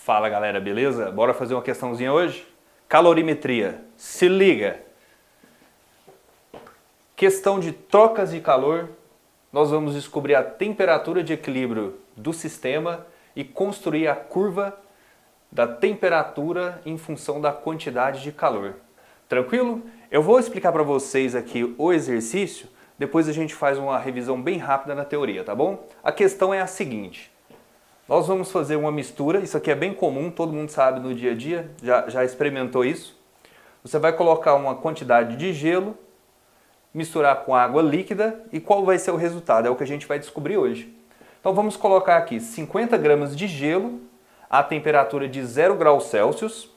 Fala galera, beleza? Bora fazer uma questãozinha hoje? Calorimetria. Se liga! Questão de trocas de calor. Nós vamos descobrir a temperatura de equilíbrio do sistema e construir a curva da temperatura em função da quantidade de calor. Tranquilo? Eu vou explicar para vocês aqui o exercício, depois a gente faz uma revisão bem rápida na teoria, tá bom? A questão é a seguinte. Nós vamos fazer uma mistura, isso aqui é bem comum, todo mundo sabe no dia a dia, já experimentou isso. Você vai colocar uma quantidade de gelo, misturar com água líquida e qual vai ser o resultado? É o que a gente vai descobrir hoje. Então vamos colocar aqui 50 gramas de gelo a temperatura de 0 graus Celsius,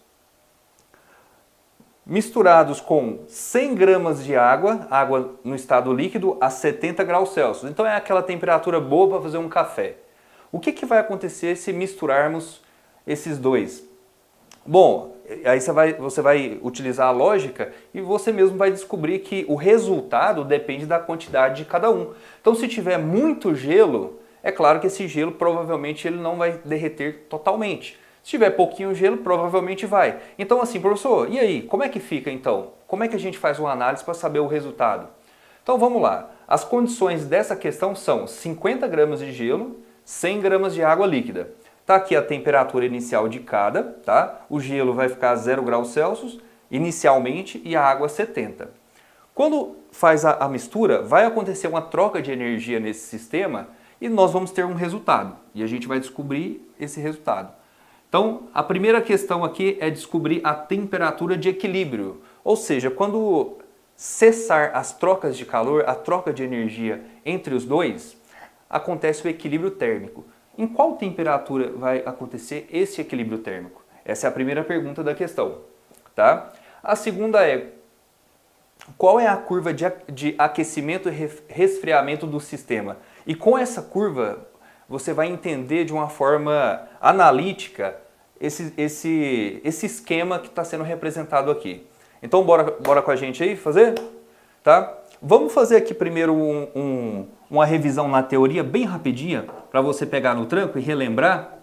misturados com 100 gramas de água no estado líquido a 70 graus Celsius. Então é aquela temperatura boa para fazer um café. O que vai acontecer se misturarmos esses dois? Bom, aí você vai utilizar a lógica e você mesmo vai descobrir que o resultado depende da quantidade de cada um. Então se tiver muito gelo, é claro que esse gelo provavelmente ele não vai derreter totalmente. Se tiver pouquinho gelo, provavelmente vai. Então assim, professor, e aí? Como é que fica então? Como é que a gente faz uma análise para saber o resultado? Então vamos lá. As condições dessa questão são 50 gramas de gelo, 100 gramas de água líquida. Está aqui a temperatura inicial de cada, tá? O gelo vai ficar a 0 graus Celsius inicialmente e a água 70. Quando faz a mistura, vai acontecer uma troca de energia nesse sistema e nós vamos ter um resultado. E a gente vai descobrir esse resultado. Então, a primeira questão aqui é descobrir a temperatura de equilíbrio. Ou seja, quando cessar as trocas de calor, a troca de energia entre os dois, acontece o equilíbrio térmico. Em qual temperatura vai acontecer esse equilíbrio térmico? Essa é a primeira pergunta da questão. Tá? A segunda é, qual é a curva de aquecimento e resfriamento do sistema? E com essa curva, você vai entender de uma forma analítica esse esquema que está sendo representado aqui. Então, bora com a gente aí fazer? Tá? Vamos fazer aqui primeiro uma revisão na teoria bem rapidinha, para você pegar no tranco e relembrar.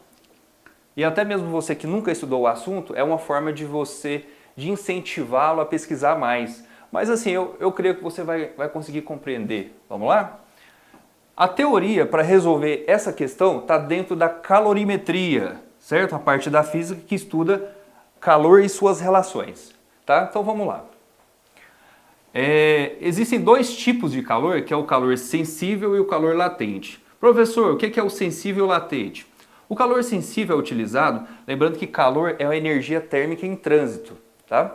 E até mesmo você que nunca estudou o assunto, é uma forma de incentivá-lo a pesquisar mais. Mas assim, eu creio que você vai conseguir compreender. Vamos lá? A teoria para resolver essa questão está dentro da calorimetria, certo? A parte da física que estuda calor e suas relações. Tá? Então vamos lá. Existem dois tipos de calor, que é o calor sensível e o calor latente. Professor, o que é o sensível e o latente? O calor sensível é utilizado, lembrando que calor é a energia térmica em trânsito. Tá?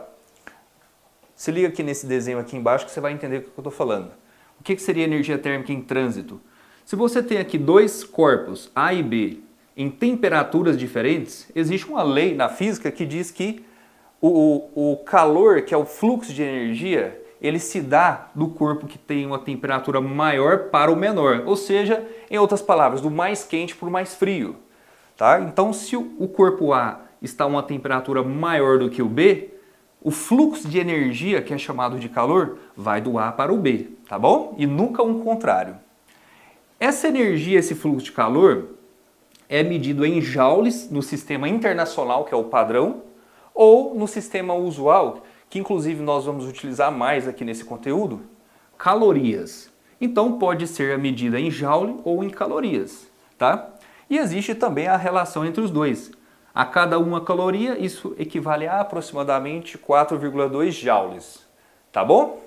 Se liga aqui nesse desenho aqui embaixo que você vai entender o que eu estou falando. O que seria energia térmica em trânsito? Se você tem aqui dois corpos, A e B, em temperaturas diferentes, existe uma lei na física que diz que o calor, que é o fluxo de energia, ele se dá do corpo que tem uma temperatura maior para o menor. Ou seja, em outras palavras, do mais quente para o mais frio. Tá? Então, se o corpo A está a uma temperatura maior do que o B, o fluxo de energia, que é chamado de calor, vai do A para o B. Tá bom? E nunca um contrário. Essa energia, esse fluxo de calor, é medido em joules no sistema internacional, que é o padrão, ou no sistema usual, que inclusive nós vamos utilizar mais aqui nesse conteúdo, calorias. Então pode ser a medida em joule ou em calorias, tá? E existe também a relação entre os dois. A cada uma caloria, isso equivale a aproximadamente 4,2 joules, tá bom?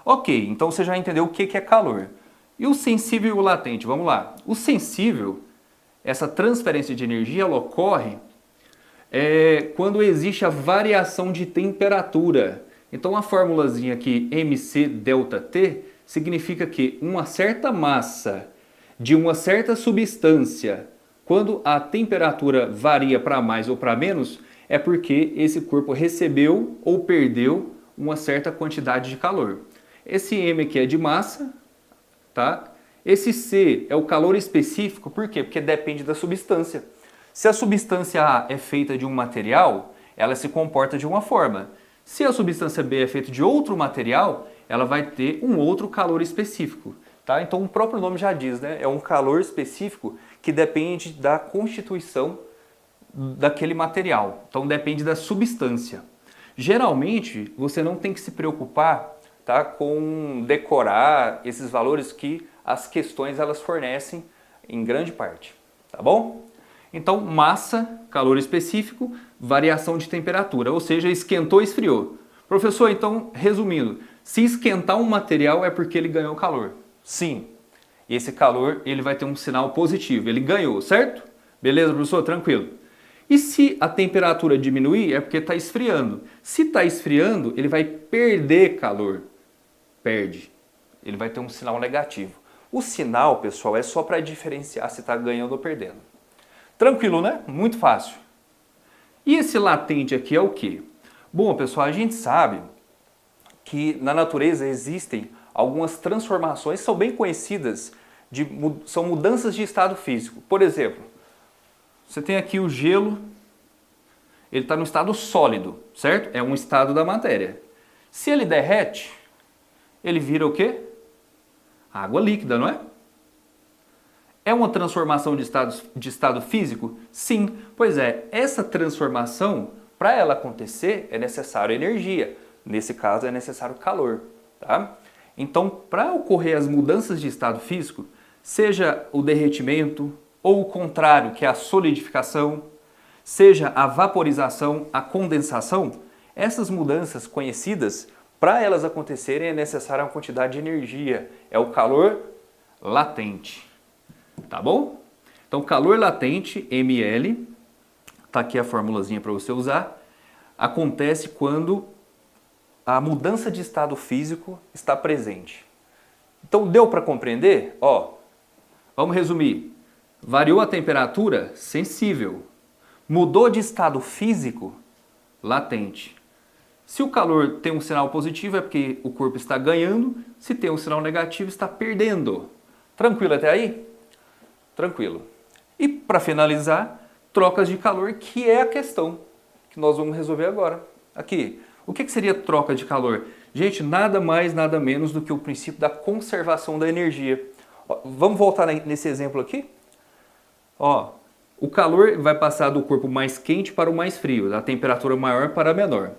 Ok, então você já entendeu o que é calor. E o sensível e o latente, vamos lá. O sensível, essa transferência de energia, ela ocorre quando existe a variação de temperatura. Então a formulazinha aqui, mc ΔT, significa que uma certa massa de uma certa substância, quando a temperatura varia para mais ou para menos, é porque esse corpo recebeu ou perdeu uma certa quantidade de calor. Esse M aqui é de massa, tá? Esse C é o calor específico, por quê? Porque depende da substância. Se a substância A é feita de um material, ela se comporta de uma forma. Se a substância B é feita de outro material, ela vai ter um outro calor específico. Tá? Então o próprio nome já diz, né? É um calor específico que depende da constituição daquele material. Então depende da substância. Geralmente você não tem que se preocupar, tá, com decorar esses valores que as questões elas fornecem em grande parte, tá bom? Então massa, calor específico, variação de temperatura, ou seja, esquentou, esfriou. Professor, então resumindo, se esquentar um material é porque ele ganhou calor. Sim. E esse calor ele vai ter um sinal positivo, ele ganhou, certo? Beleza, professor? Tranquilo. E se a temperatura diminuir, é porque está esfriando. Se está esfriando, ele vai perder calor. Perde. Ele vai ter um sinal negativo. O sinal, pessoal, é só para diferenciar se está ganhando ou perdendo. Tranquilo, né? Muito fácil. E esse latente aqui é o quê? Bom, pessoal, a gente sabe que na natureza existem algumas transformações que são bem conhecidas, são mudanças de estado físico. Por exemplo, você tem aqui o gelo, ele está no estado sólido, certo? É um estado da matéria. Se ele derrete, ele vira o quê? Água líquida, não é? É uma transformação de estado físico? Sim. Pois é, essa transformação, para ela acontecer, é necessário energia. Nesse caso, é necessário calor, tá? Então, para ocorrer as mudanças de estado físico, seja o derretimento ou o contrário, que é a solidificação, seja a vaporização, a condensação, essas mudanças conhecidas, para elas acontecerem é necessária uma quantidade de energia, é o calor latente, tá bom? Então, calor latente, ml, tá aqui a formulazinha para você usar, acontece quando a mudança de estado físico está presente. Então, deu para compreender? Ó, vamos resumir. Variou a temperatura? Sensível. Mudou de estado físico? Latente. Se o calor tem um sinal positivo é porque o corpo está ganhando, se tem um sinal negativo está perdendo. Tranquilo até aí? Tranquilo. E para finalizar, trocas de calor, que é a questão que nós vamos resolver agora. Aqui, o que seria troca de calor? Gente, nada mais, nada menos do que o princípio da conservação da energia. Ó, vamos voltar nesse exemplo aqui? Ó, o calor vai passar do corpo mais quente para o mais frio, da temperatura maior para a menor.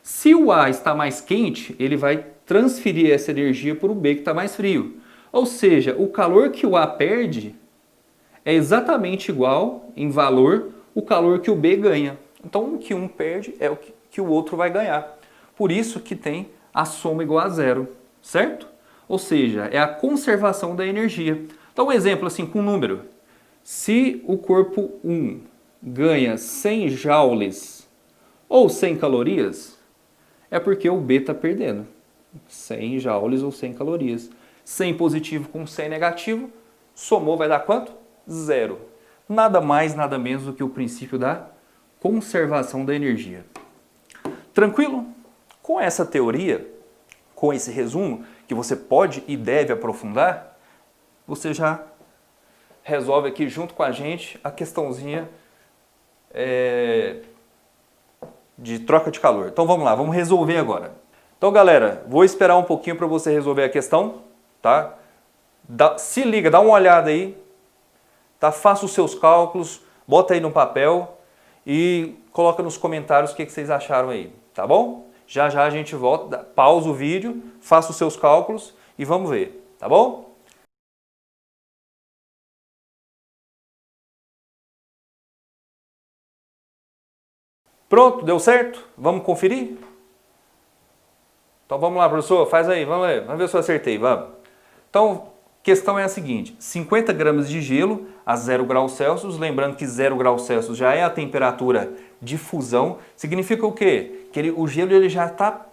Se o A está mais quente, ele vai transferir essa energia para o B que está mais frio. Ou seja, o calor que o A perde é exatamente igual, em valor, o calor que o B ganha. Então, o que um perde é o que o outro vai ganhar. Por isso que tem a soma igual a zero, certo? Ou seja, é a conservação da energia. Então, um exemplo assim com um número. Se o corpo 1 ganha 100 joules ou 100 calorias, é porque o B está perdendo. 100 joules ou 100 calorias. 100 positivo com 100 negativo, somou, vai dar quanto? Zero. Nada mais, nada menos do que o princípio da conservação da energia. Tranquilo? Com essa teoria, com esse resumo, que você pode e deve aprofundar, você já resolve aqui junto com a gente a questãozinha de troca de calor. Então vamos lá, vamos resolver agora. Então galera, vou esperar um pouquinho para você resolver a questão, tá? Se liga, dá uma olhada aí, tá? Faça os seus cálculos, bota aí no papel e coloca nos comentários o que vocês acharam aí, tá bom? Já já a gente volta, pausa o vídeo, faça os seus cálculos e vamos ver, tá bom? Pronto, deu certo? Vamos conferir? Então vamos lá, professor, faz aí, vamos ver se eu acertei, vamos. Então, a questão é a seguinte, 50 gramas de gelo a 0 graus Celsius, lembrando que 0 graus Celsius já é a temperatura de fusão, significa o quê? Que o gelo ele já está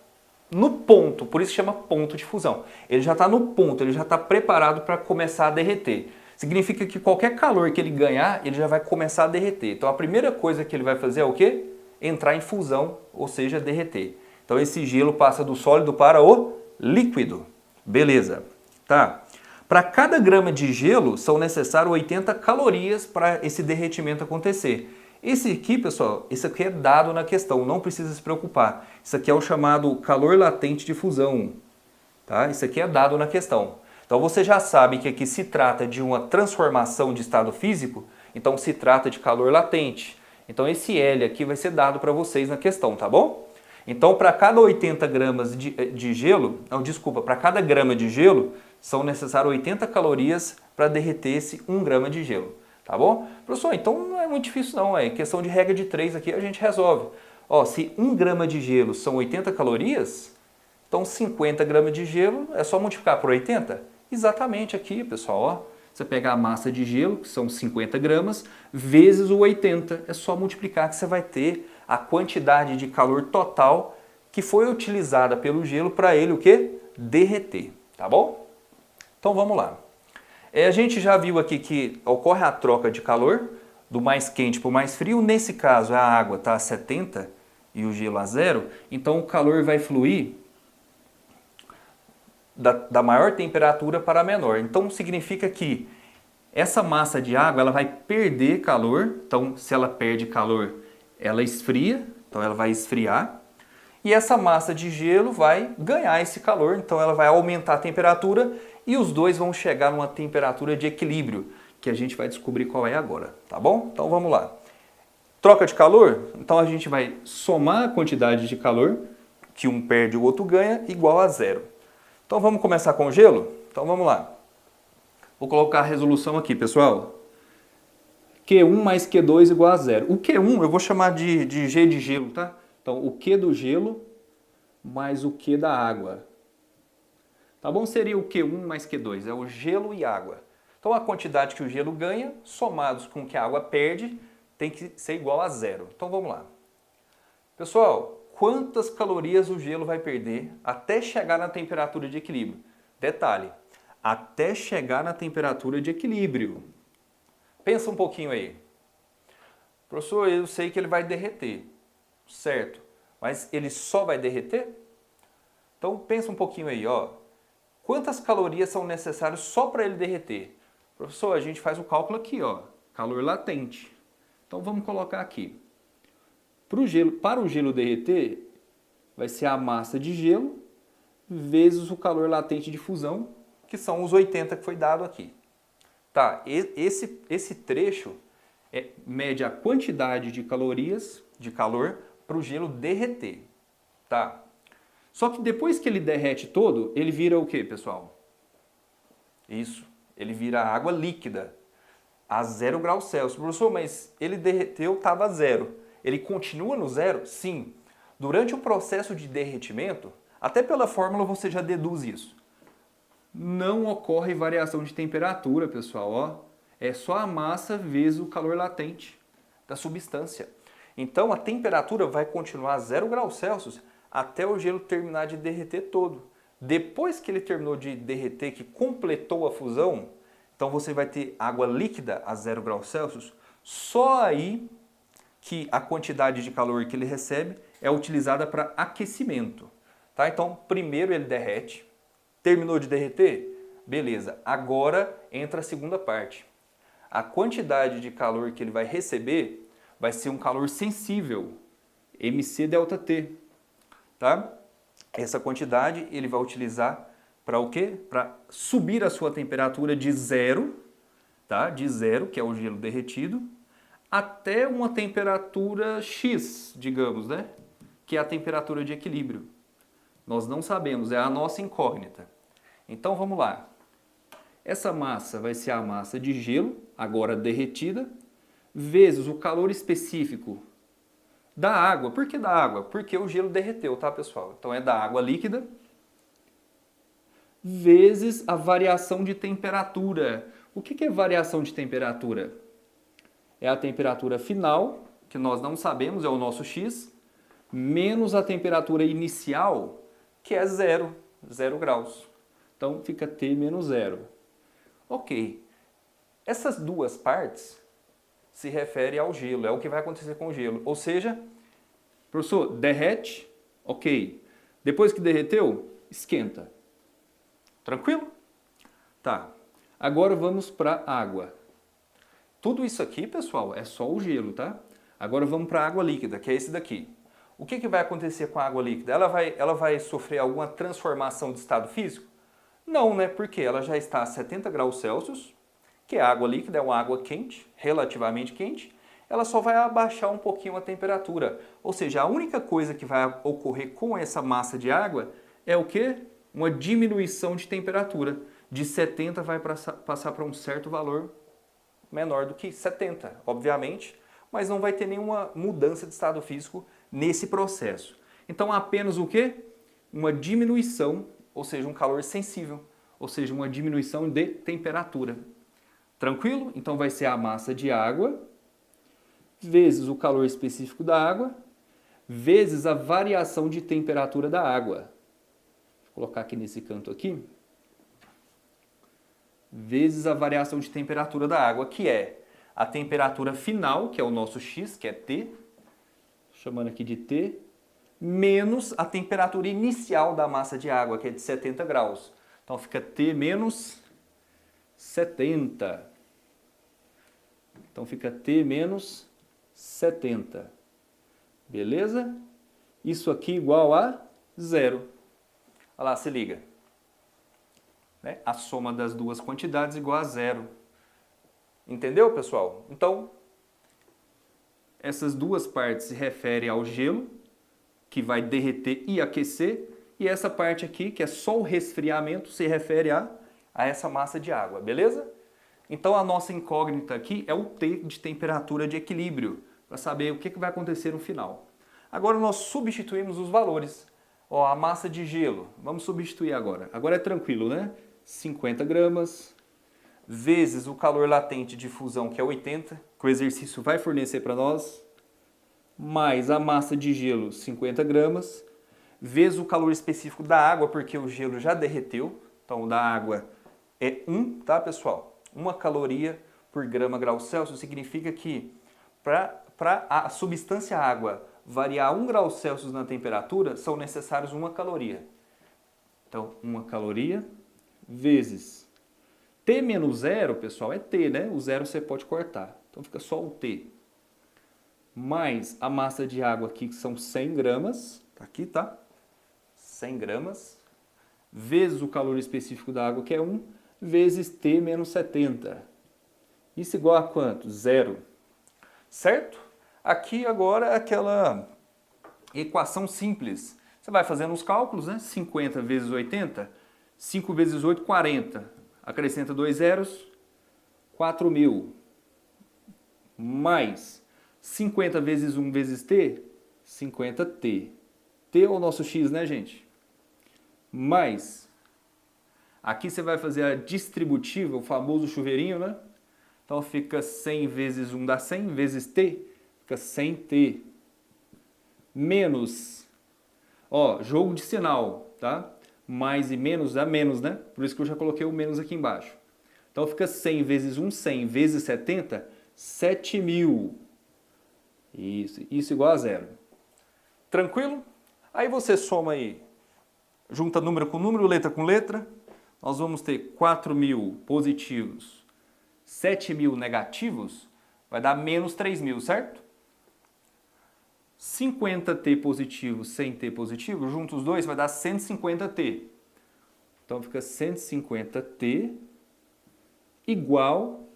no ponto, por isso chama ponto de fusão. Ele já está no ponto, ele já está preparado para começar a derreter. Significa que qualquer calor que ele ganhar, ele já vai começar a derreter. Então a primeira coisa que ele vai fazer é o quê? Entrar em fusão, ou seja, derreter. Então esse gelo passa do sólido para o líquido. Beleza, tá? Para cada grama de gelo são necessárias 80 calorias para esse derretimento acontecer. Esse aqui, pessoal, isso aqui é dado na questão, não precisa se preocupar. Isso aqui é o chamado calor latente de fusão, tá? Isso aqui é dado na questão. Então você já sabe que aqui se trata de uma transformação de estado físico, então se trata de calor latente. Então esse L aqui vai ser dado para vocês na questão, tá bom? Então para cada 80 gramas de gelo, não, desculpa, para cada grama de gelo, são necessárias 80 calorias para derreter esse 1 grama de gelo, tá bom? Professor, então não é muito difícil não, é questão de regra de 3 aqui a gente resolve. Ó, se 1 grama de gelo são 80 calorias, então 50 gramas de gelo é só multiplicar por 80? Exatamente aqui, pessoal, ó. Você pega a massa de gelo, que são 50 gramas, vezes o 80. É só multiplicar que você vai ter a quantidade de calor total que foi utilizada pelo gelo para ele o quê? Derreter, tá bom? Então vamos lá. A gente já viu aqui que ocorre a troca de calor do mais quente para o mais frio. Nesse caso, a água está a 70 e o gelo a 0. Então o calor vai fluir da maior temperatura para a menor. Então significa que essa massa de água ela vai perder calor. Então se ela perde calor, ela esfria. Então ela vai esfriar. E essa massa de gelo vai ganhar esse calor. Então ela vai aumentar a temperatura e os dois vão chegar numa temperatura de equilíbrio, que a gente vai descobrir qual é agora, tá bom? Então vamos lá. Troca de calor? Então a gente vai somar a quantidade de calor que um perde e o outro ganha igual a 0. Então vamos começar com o gelo? Então vamos lá. Vou colocar a resolução aqui, pessoal. Q1 mais Q2 igual a 0. O Q1 eu vou chamar de G de gelo, tá? Então o Q do gelo mais o Q da água. Tá bom? Seria o Q1 mais Q2, é o gelo e água. Então a quantidade que o gelo ganha, somados com o que a água perde, tem que ser igual a 0. Então vamos lá. Pessoal, quantas calorias o gelo vai perder até chegar na temperatura de equilíbrio? Detalhe, até chegar na temperatura de equilíbrio. Pensa um pouquinho aí. Professor, eu sei que ele vai derreter, certo? Mas ele só vai derreter? Então pensa um pouquinho aí, ó. Quantas calorias são necessárias só para ele derreter? Professor, a gente faz o cálculo aqui, ó, calor latente. Então vamos colocar aqui. Para o gelo derreter, vai ser a massa de gelo vezes o calor latente de fusão, que são os 80 que foi dado aqui. Tá, esse trecho mede a quantidade de calorias, de calor, para o gelo derreter. Tá? Só que depois que ele derrete todo, ele vira o que, pessoal? Isso, ele vira água líquida a 0 graus Celsius. Professor, mas ele derreteu, estava a 0. Ele continua no 0? Sim. Durante o processo de derretimento, até pela fórmula você já deduz isso. Não ocorre variação de temperatura, pessoal. Ó. É só a massa vezes o calor latente da substância. Então a temperatura vai continuar a 0 graus Celsius até o gelo terminar de derreter todo. Depois que ele terminou de derreter, que completou a fusão, então você vai ter água líquida a 0 graus Celsius, só aí que a quantidade de calor que ele recebe é utilizada para aquecimento. Tá? Então, primeiro ele derrete, terminou de derreter? Beleza, agora entra a segunda parte. A quantidade de calor que ele vai receber vai ser um calor sensível, MC delta T. Tá? Essa quantidade ele vai utilizar para o quê? Para subir a sua temperatura de 0, tá? De 0, que é o gelo derretido, até uma temperatura X, digamos, né? Que é a temperatura de equilíbrio. Nós não sabemos, é a nossa incógnita. Então vamos lá. Essa massa vai ser a massa de gelo, agora derretida, vezes o calor específico da água. Por que da água? Porque o gelo derreteu, tá, pessoal? Então é da água líquida vezes a variação de temperatura. O que é variação de temperatura? É a temperatura final, que nós não sabemos, é o nosso X, menos a temperatura inicial, que é 0 graus. Então fica T menos 0. Ok. Essas duas partes se refere ao gelo, é o que vai acontecer com o gelo. Ou seja, professor, derrete, ok. Depois que derreteu, esquenta. Tranquilo? Tá. Agora vamos para a água. Tudo isso aqui, pessoal, é só o gelo, tá? Agora vamos para a água líquida, que é esse daqui. O que vai acontecer com a água líquida? Ela vai sofrer alguma transformação de estado físico? Não, né? Porque ela já está a 70 graus Celsius, que é água líquida, é uma água quente, relativamente quente. ela só vai abaixar um pouquinho a temperatura. Ou seja, a única coisa que vai ocorrer com essa massa de água é o quê? Uma diminuição de temperatura. De 70 vai passar para um certo valor menor do que 70, obviamente, mas não vai ter nenhuma mudança de estado físico nesse processo. Então apenas o quê? Uma diminuição, ou seja, um calor sensível, ou seja, uma diminuição de temperatura. Tranquilo? Então vai ser a massa de água vezes o calor específico da água vezes a variação de temperatura da água. Vou colocar aqui nesse canto aqui. Vezes a variação de temperatura da água, que é a temperatura final, que é o nosso X, que é T, chamando aqui de T, menos a temperatura inicial da massa de água, que é de 70 graus. Então fica T menos 70. Então fica T menos 70. Beleza? Isso aqui igual a zero. Olha lá, se liga. A soma das duas quantidades igual a zero. Entendeu, pessoal? Então, essas duas partes se referem ao gelo, que vai derreter e aquecer, e essa parte aqui, que é só o resfriamento, se refere a essa massa de água, beleza? Então, a nossa incógnita aqui é o T de temperatura de equilíbrio, para saber o que vai acontecer no final. Agora, nós substituímos os valores. Ó, a massa de gelo, vamos substituir agora. Agora é tranquilo, né? 50 gramas, vezes o calor latente de fusão, que é 80, que o exercício vai fornecer para nós, mais a massa de gelo, 50 gramas, vezes o calor específico da água, porque o gelo já derreteu, então da água é 1, tá, pessoal? 1 caloria por grama grau Celsius significa que para a substância água variar 1 grau Celsius na temperatura, são necessários 1 caloria. Então, 1 caloria vezes T menos zero, pessoal, é T, né? O zero você pode cortar. Então fica só o T. Mais a massa de água aqui, que são 100 gramas. Tá aqui, tá? 100 gramas. Vezes o calor específico da água, que é 1. Vezes T menos 70. Isso igual a quanto? Zero. Certo? Aqui agora é aquela equação simples. Você vai fazendo os cálculos, né? 50 vezes 80. 5 vezes 8, 40. Acrescenta 2 zeros, 4.000. Mais 50 vezes 1 vezes T, 50T. T é o nosso X, né, gente? Mais, aqui você vai fazer a distributiva, o famoso chuveirinho, né? Então fica 100 vezes 1 dá 100, vezes T, fica 100T. Menos, ó, jogo de sinal, tá? Mais e menos dá menos, né? Por isso que eu já coloquei o menos aqui embaixo. Então fica 100 vezes 1, 100 vezes 70, 7.000. Isso igual a zero. Tranquilo? Aí você soma aí, junta número com número, letra com letra. Nós vamos ter 4.000 positivos, 7.000 negativos, vai dar menos 3.000, certo? 50T positivo, 100T positivo, juntos os dois vai dar 150T. Então fica 150T igual,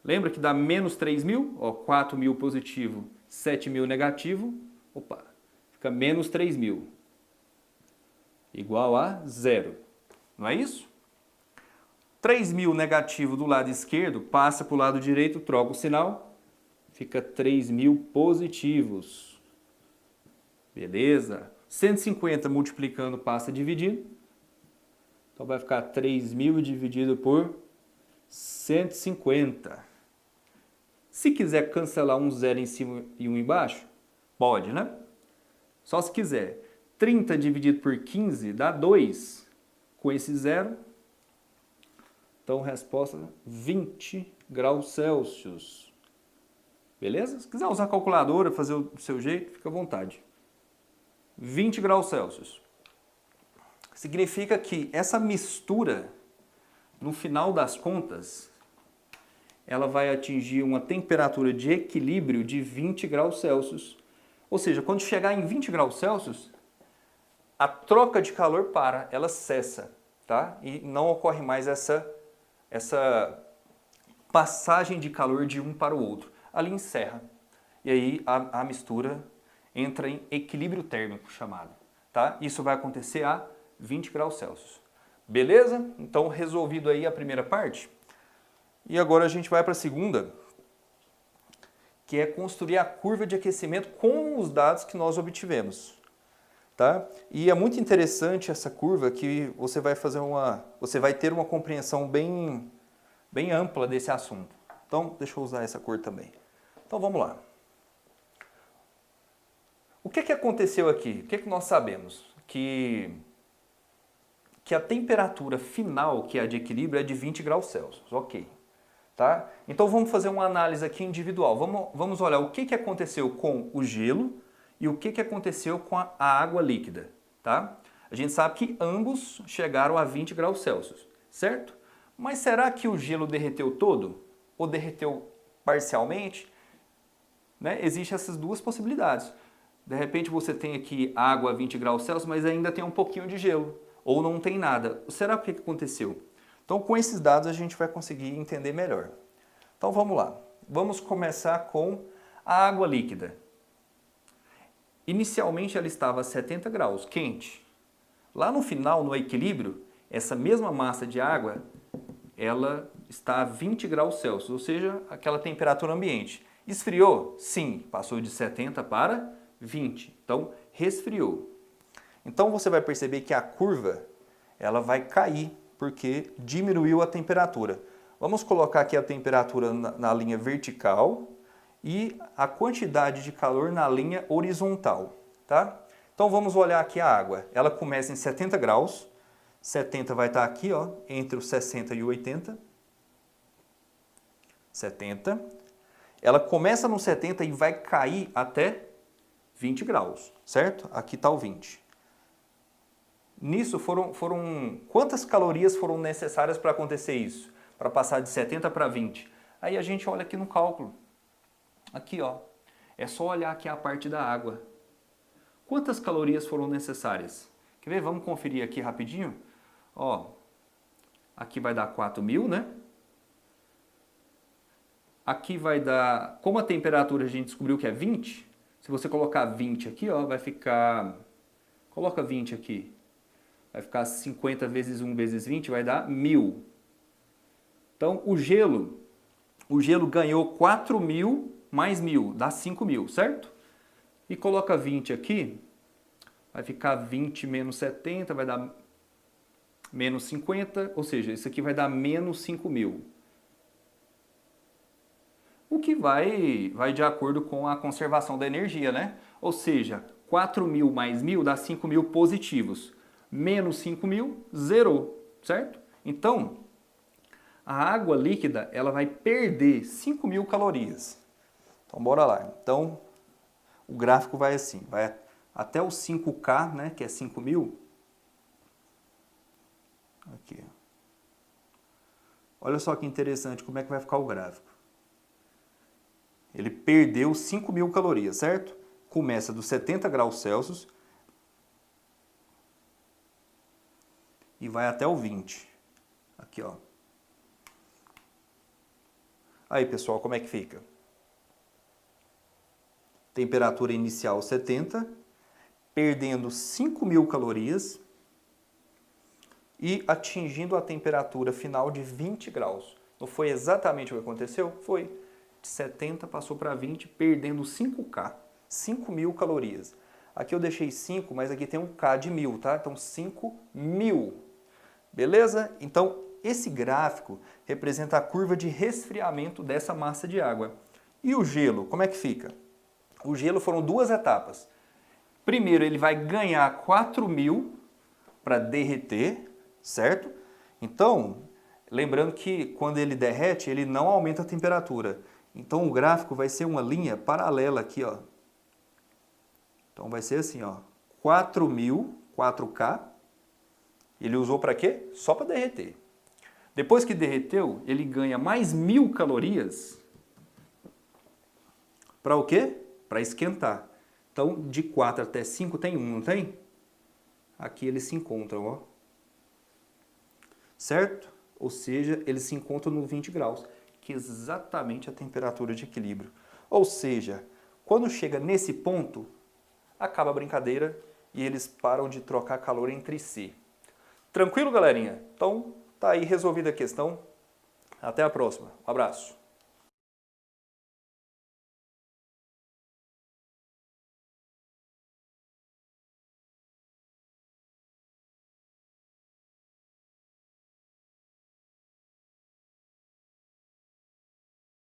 lembra que dá menos 3.000? Ó, 4.000 positivo, 7.000 negativo, opa, fica menos 3.000. Igual a zero. Não é isso? 3.000 negativo do lado esquerdo, passa para o lado direito, troca o sinal, fica 3.000 positivos. Beleza? 150 multiplicando passa dividindo. Então vai ficar 3.000 dividido por 150. Se quiser cancelar um zero em cima e um embaixo, pode, né? Só se quiser. 30 dividido por 15 dá 2. Com esse zero. Então, resposta 20 graus Celsius. Beleza? Se quiser usar a calculadora, fazer o seu jeito, fica à vontade. 20 graus Celsius. Significa que essa mistura, no final das contas, ela vai atingir uma temperatura de equilíbrio de 20 graus Celsius. Ou seja, quando chegar em 20 graus Celsius, a troca de calor para, ela cessa, tá? E não ocorre mais essa passagem de calor de um para o outro. Ali encerra. e aí a mistura entra em equilíbrio térmico chamado. Tá? Isso vai acontecer a 20 graus Celsius. Beleza? Então resolvido aí a primeira parte. E agora a gente vai para a segunda, que é construir a curva de aquecimento com os dados que nós obtivemos. Tá? E é muito interessante essa curva que você vai ter uma compreensão bem ampla desse assunto. Então, deixa eu usar essa cor também. Então, vamos lá. O que aconteceu aqui? O que nós sabemos? Que a temperatura final, que é a de equilíbrio, é de 20 graus Celsius. Ok. Tá? Então, vamos fazer uma análise aqui individual. Vamos olhar o que aconteceu com o gelo e o que aconteceu com a água líquida. Tá? A gente sabe que ambos chegaram a 20 graus Celsius, certo? Mas será que o gelo derreteu todo? Ou derreteu parcialmente? Né? Existem essas duas possibilidades. De repente você tem aqui água a 20 graus Celsius, mas ainda tem um pouquinho de gelo. Ou não tem nada. Será que aconteceu? Então, com esses dados, a gente vai conseguir entender melhor. Então, vamos lá. Vamos começar com a água líquida. Inicialmente, ela estava a 70 graus, quente. Lá no final, no equilíbrio, essa mesma massa de água, ela está a 20 graus Celsius, ou seja, aquela temperatura ambiente. Esfriou? Sim, passou de 70 para 20. Então, resfriou. Então, você vai perceber que a curva ela vai cair, porque diminuiu a temperatura. Vamos colocar aqui a temperatura na linha vertical e a quantidade de calor na linha horizontal. Tá? Então, vamos olhar aqui a água. Ela começa em 70 graus. 70 vai estar aqui, ó, entre os 60 e 80. 70. Ela começa no 70 e vai cair até 20 graus, certo? Aqui está o 20. Nisso quantas calorias foram necessárias para acontecer isso? Para passar de 70 para 20? Aí a gente olha aqui no cálculo. Aqui, ó. É só olhar aqui a parte da água. Quantas calorias foram necessárias? Quer ver? Vamos conferir aqui rapidinho. Ó, aqui vai dar 4.000, né? Aqui vai dar... Como a temperatura a gente descobriu que é 20, se você colocar 20 aqui, ó, vai ficar... Coloca 20 aqui. Vai ficar 50 vezes 1 vezes 20, vai dar 1.000. Então, o gelo ganhou 4.000 mais 1.000, dá 5.000, certo? E coloca 20 aqui, vai ficar 20 menos 70, vai dar menos 50, ou seja, isso aqui vai dar menos 5.000. O que vai de acordo com a conservação da energia, né? Ou seja, 4.000 mais 1.000 dá 5.000 positivos. Menos 5.000, zerou, certo? Então, a água líquida ela vai perder 5.000 calorias. Então, bora lá. Então, o gráfico vai assim, vai até o 5K, né, que é 5.000. Aqui. Olha só que interessante como é que vai ficar o gráfico. Ele perdeu 5.000 calorias, certo? Começa dos 70 graus Celsius e vai até o 20. Aqui, ó. Aí, pessoal, como é que fica? Temperatura inicial 70, perdendo 5.000 calorias e atingindo a temperatura final de 20 graus. Não foi exatamente o que aconteceu? Foi. De 70 passou para 20, perdendo 5K, 5.000 calorias. Aqui eu deixei 5, mas aqui tem um K de 1.000, tá? Então 5.000. Beleza? Então esse gráfico representa a curva de resfriamento dessa massa de água. E o gelo, como é que fica? O gelo foram duas etapas. Primeiro ele vai ganhar 4.000 para derreter, certo? Então, lembrando que quando ele derrete, ele não aumenta a temperatura. Então o gráfico vai ser uma linha paralela aqui, ó. Então vai ser assim, ó, 4.000, 4K. Ele usou para quê? Só para derreter. Depois que derreteu, ele ganha mais 1.000 calorias. Para o quê? Para esquentar. Então, de 4 até 5 tem 1, não tem? Aqui eles se encontram, ó. Certo? Ou seja, eles se encontram no 20 graus, que é exatamente a temperatura de equilíbrio. Ou seja, Quando chega nesse ponto, acaba a brincadeira e eles param de trocar calor entre si. Tranquilo, galerinha? Então, tá aí resolvida a questão. Até a próxima. Um abraço.